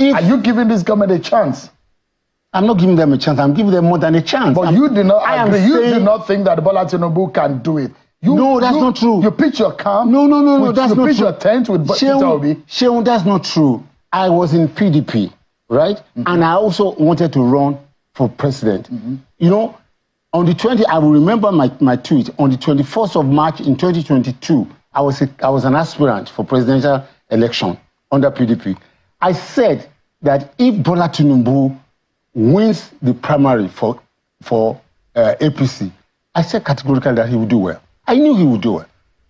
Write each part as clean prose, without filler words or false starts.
Are you giving this government a chance? I'm not giving them a chance. I'm giving them more than a chance. But you do not agree. You do not think that Bola Tinubu can do it. No, that's not true. You pitch your camp. No, that's not true. You pitch your tent with Peter Obi. Sheon, that's not true. I was in PDP, right? And I also wanted to run for president. You know, on the 20th, I will remember my tweet. On the 21st of March in 2022, I was an aspirant for presidential election under PDP. I said that if Bola Tinubu wins the primary for APC, I said categorically that he would do well. I knew he would do well.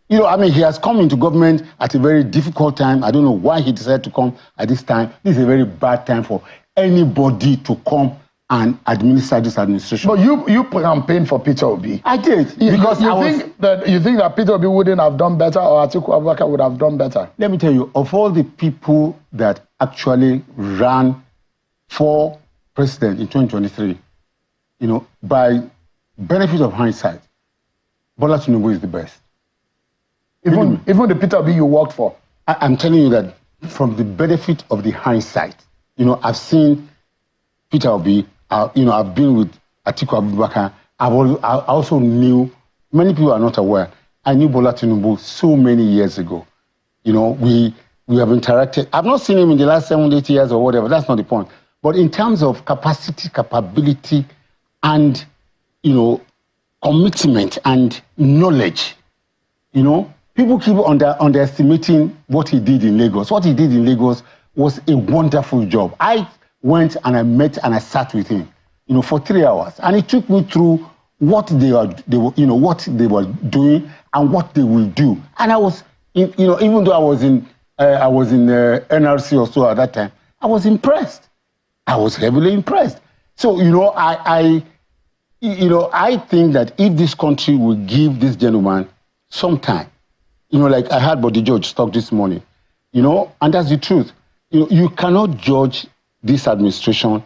You know, I mean, he has come into government at a very difficult time. I don't know why he decided to come at this time. This is a very bad time for anybody to come and administer this administration. But you campaigned for Peter Obi. I did. Because you think that Peter Obi wouldn't have done better, or Atiku Abubakar would have done better? Let me tell you, of all the people that actually ran for president in 2023, you know, by benefit of hindsight, Bola Tinubu is the best. Even the Peter Obi you worked for. I'm telling you that from the benefit of the hindsight, you know, I've seen Peter Obi, you know, I've been with Atiku Abubakar. I also knew, many people are not aware, I knew Bola Tinubu so many years ago. You know, we have interacted. I've not seen him in the last 7, 8 years or whatever. That's not the point. But in terms of capacity, capability, and, you know, commitment and knowledge, you know, people keep underestimating what he did in Lagos. What he did in Lagos was a wonderful job. I went and I met and I sat with him, you know, for 3 hours, and he took me through what they were, you know, what they were doing and what they will do. And I was, you know, even though I was in NRC or so at that time, I was impressed. I was heavily impressed. So, you know, I think that if this country will give this gentleman some time, you know, like I heard Body George talk this morning, you know, and that's the truth. You know, you cannot judge this administration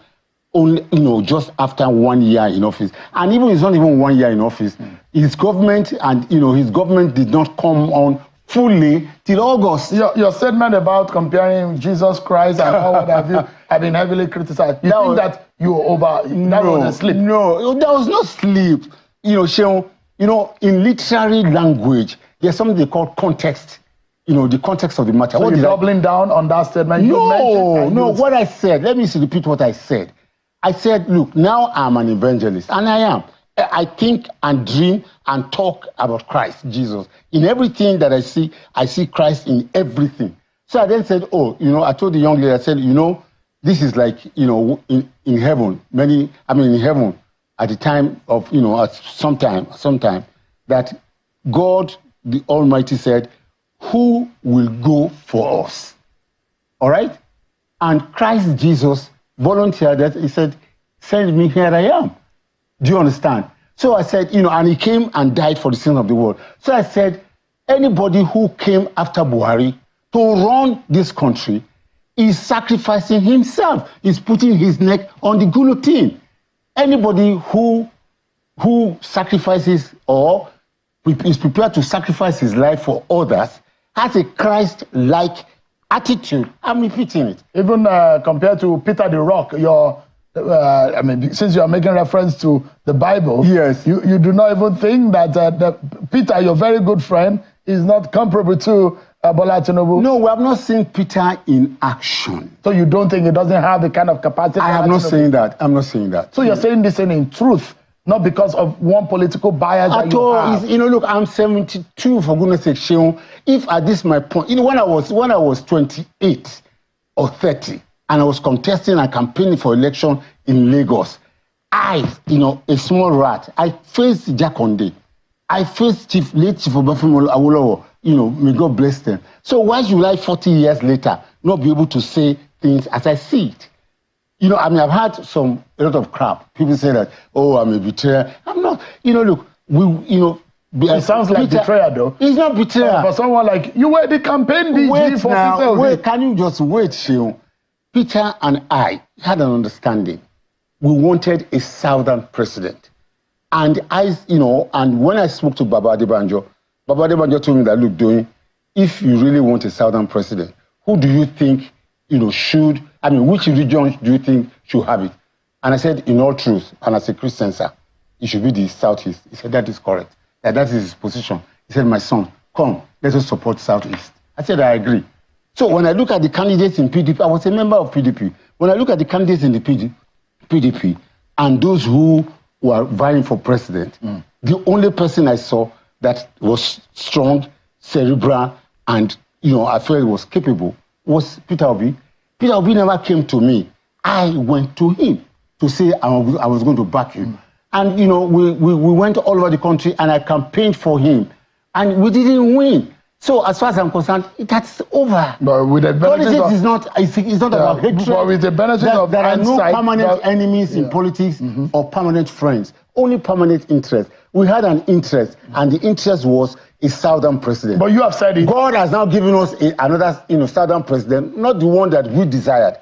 only, you know, just after 1 year in office. And even it's not even 1 year in office. His government did not come on fully till August. Your statement about comparing Jesus Christ and all what have you have been heavily criticized. You think that you were that was a slip? No, that was not slip. You know, Sheon, you know, in literary language, there's something they call context. You know, the context of the matter. So you're doubling down on that statement? No, what I said, let me repeat what I said. I said, look, now I'm an evangelist, and I am. I think and dream and talk about Christ, Jesus. In everything that I see Christ in everything. So I then said, oh, you know, I told the young lady, I said, you know, this is like, you know, in heaven, in heaven, at the time of, you know, at sometime, that God, the Almighty said, who will go for us? All right? And Christ Jesus volunteered that. He said, send me, here I am. Do you understand? So I said, you know, and he came and died for the sins of the world. So I said, anybody who came after Buhari to run this country is sacrificing himself, is putting his neck on the guillotine. Anybody who sacrifices or is prepared to sacrifice his life for others has a Christ-like attitude. I'm repeating it. Even compared to Peter the Rock, since you are making reference to the Bible, yes, you do not even think that Peter, your very good friend, is not comparable to Bola Tinubu? No, we have not seen Peter in action. So you don't think he doesn't have the kind of capacity? I am not saying that. I'm not saying that. So you're saying this in truth, not because of one political bias that you have? You know, look, I'm 72, for goodness sake, Sheon. If at this my point, you know, when I was 28 or 30, and I was contesting and campaigning for election in Lagos, you know, a small rat, I faced Jakonde. I faced late Chief Obafemi Awolowo, you know, may God bless them. So why should I, 40 years later, not be able to say things as I see it? You know, I mean, I've had a lot of crap. People say that, oh, I'm a betrayer. I'm not. You know, look, it sounds like betrayal, though. It's not betrayal. For someone like, you were the campaign DG for Peter. Wait, can you just wait, Sheon? Peter and I had an understanding. We wanted a southern president. And and when I spoke to Baba Adebanjo told me that, look, Doyin, if you really want a southern president, who do you think, which region do you think should have it? And I said, in all truth, and as a Christian, sir, it should be the Southeast. He said, that is correct. That is his position. He said, my son, come, let us support Southeast. I said, I agree. So when I look at the candidates in PDP, I was a member of PDP. When I look at the candidates in the PDP and those who were vying for president, the only person I saw that was strong, cerebral, and I felt was capable was Peter Obi. Peter Obi never came to me. I went to him to say I was going to back him. And, we went all over the country and I campaigned for him. And we didn't win. So as far as I'm concerned, that's over. But with the politics is not about hatred. But with the benefit of there are no permanent enemies in Yeah. politics or permanent friends. Only permanent interest. We had an interest, and the interest was a southern president. But you have said it. God has now given us another southern president, not the one that we desired.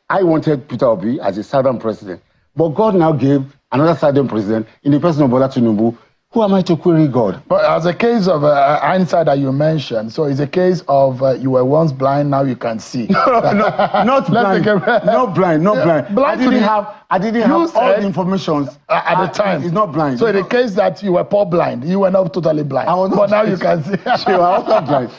I wanted Peter Obi as a southern president. But God now gave another southern president in the person of Bola Tinubu. Who am I to query God? But as a case of hindsight that you mentioned, so it's a case of you were once blind, now you can see. Not blind. Not blind. I didn't have all the information at the time. It's not blind. So in the case that you were poor blind, you were not totally blind. But now you can see. I was not blind.